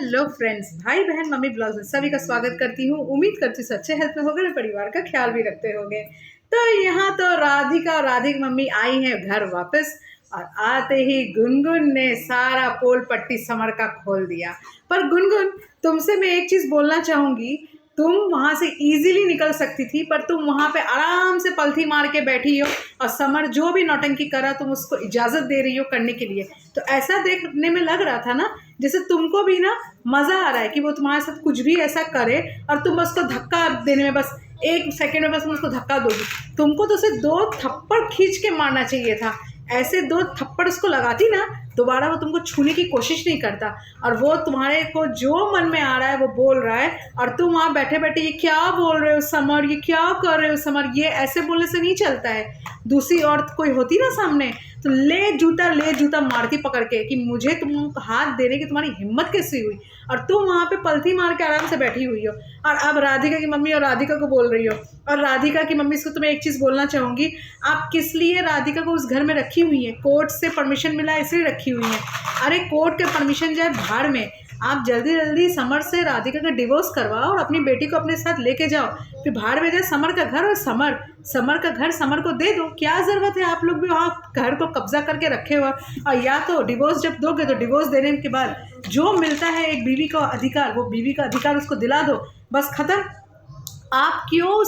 Hello friends, भाई बहन mummy blogs में सभी का स्वागत करती हूँ। उम्मीद करती हूँ अच्छे हेल्थ में होगे और परिवार का ख्याल भी रखते होंगे। तो यहाँ तो राधिका और राधिक मम्मी आई हैं घर वापस, और आते ही गुनगुन ने सारा पोल पट्टी समर का खोल दिया। पर गुनगुन, तुमसे मैं एक चीज़ बोलना चाहूँगी। तुम वहाँ से इजीली निकल सकती थी, पर तुम वहाँ पे आराम से पलथी मार के बैठी हो, और समर जो भी नौटंकी करा तुम उसको इजाज़त दे रही हो करने के लिए। तो ऐसा देखने में लग रहा था ना जैसे तुमको भी ना मज़ा आ रहा है कि वो तुम्हारे साथ कुछ भी ऐसा करे और तुम उसको धक्का देने में बस 1 सेकेंड में बस तुम उसको धक्का दोगी। तुमको तो उसे 2 थप्पड़ खींच के मारना चाहिए था। ऐसे 2 थप्पड़ उसको लगाती ना, दोबारा वो तुमको छूने की कोशिश नहीं करता। और वो तुम्हारे को जो मन में आ रहा है वो बोल रहा है, और तुम वहाँ बैठे बैठे ये क्या बोल रहे हो समर, ये क्या कर रहे हो समर, ये ऐसे बोलने से नहीं चलता है। दूसरी औरत कोई होती ना सामने तो ले जूता मारती पकड़ के कि मुझे तुम हाथ देने की तुम्हारी हिम्मत कैसी हुई, और तुम वहाँ पे पलथी मार के आराम से बैठी हुई हो। और अब राधिका की मम्मी और राधिका को बोल रही हो। और राधिका की मम्मी, इसको तुम्हें एक चीज़ बोलना चाहूँगी, आप किस लिए राधिका को उस घर में रखी हुई है? कोर्ट से परमिशन मिला इसलिए रखी हुई है। अरे कोर्ट के परमिशन जाए भाड़ में, आप जल्दी जल्दी समर से राधिका का डिवोर्स करवाओ और अपनी बेटी को अपने साथ लेके जाओ। फिर भाड़ में जाए समर का घर, और समर का घर समर को दे दो। क्या ज़रूरत है आप लोग भी वहाँ घर को कब्जा करके रखे हुआ। और या तो डिवोर्स जब दोगे तो डिवोर्स देने के बाद जो मिलता है एक बीवी का अधिकार, वो बीवी का अधिकार उसको दिला दो, बस ख़त्म। आप क्यों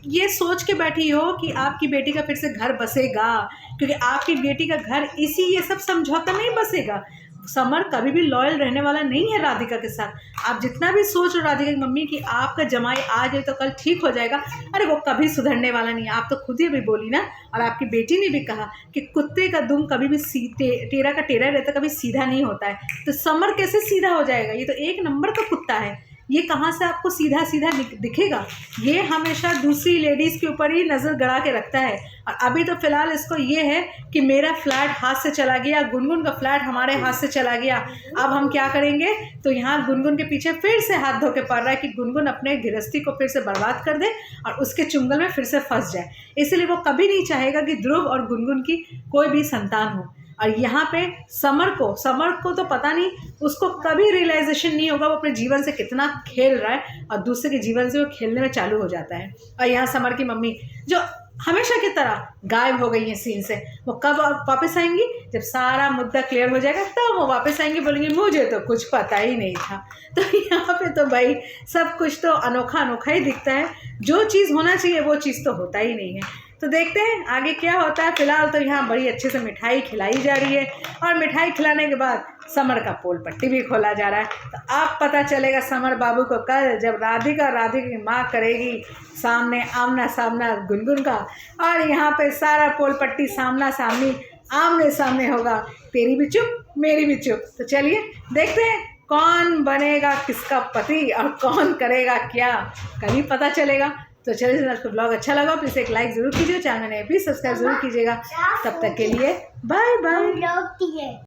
ये सोच के बैठी हो कि आपकी बेटी का फिर से घर बसेगा? क्योंकि आपकी बेटी का घर इसी ये सब समझौता नहीं बसेगा। समर कभी भी लॉयल रहने वाला नहीं है राधिका के साथ। आप जितना भी सोच लो राधिका की मम्मी कि आपका जमाई आ जाए तो कल ठीक हो जाएगा, अरे वो कभी सुधरने वाला नहीं है। आप तो खुद ही अभी बोली ना, और आपकी बेटी ने भी कहा कि कुत्ते का दुम कभी भी टेढ़ा का टेढ़ा रहता, कभी सीधा नहीं होता है। तो समर कैसे सीधा हो जाएगा? ये तो 1 नंबर का कुत्ता है, ये कहाँ से आपको सीधा सीधा दिखेगा? ये हमेशा दूसरी लेडीज़ के ऊपर ही नज़र गड़ा के रखता है। और अभी तो फ़िलहाल इसको ये है कि मेरा फ्लैट हाथ से चला गया, गुनगुन का फ्लैट हमारे हाथ से चला गया, अब हम क्या करेंगे? तो यहाँ गुनगुन के पीछे फिर से हाथ धो के पड़ रहा है कि गुनगुन अपने गृहस्थी को फिर से बर्बाद कर दे और उसके चुंगल में फिर से फंस जाए। इसलिए वो कभी नहीं चाहेगा कि ध्रुव और गुनगुन की कोई भी संतान हो। और यहाँ पे समर को तो पता नहीं, उसको कभी रियलाइजेशन नहीं होगा वो अपने जीवन से कितना खेल रहा है, और दूसरे के जीवन से वो खेलने में चालू हो जाता है। और यहाँ समर की मम्मी जो हमेशा की तरह गायब हो गई है सीन से, वो कब वापस आएंगी? जब सारा मुद्दा क्लियर हो जाएगा तब तो वो वापस आएंगी, बोलेंगी मुझे तो कुछ पता ही नहीं था। तो यहाँ पे तो भाई सब कुछ तो अनोखा अनोखा ही दिखता है, जो चीज़ होना चाहिए वो चीज़ तो होता ही नहीं है। तो देखते हैं आगे क्या होता है। फिलहाल तो यहाँ बड़ी अच्छे से मिठाई खिलाई जा रही है, और मिठाई खिलाने के बाद समर का पोल पट्टी भी खोला जा रहा है। तो अब पता चलेगा समर बाबू को कल, जब राधिका की माँ करेगी सामने आमना सामना गुनगुन का, और यहाँ पे सारा पोल पट्टी सामना सामनी आमने सामने होगा, तेरी भी चुप मेरी भी चुप। तो चलिए देखते हैं कौन बनेगा किसका पति और कौन करेगा क्या, कल ही पता चलेगा। तो चलिए, आपको ब्लॉग अच्छा लगा प्लीज़ एक लाइक ज़रूर कीजिए, चैनल में प्लीज़ सब्सक्राइब ज़रूर कीजिएगा। तब तक के लिए बाय बाय।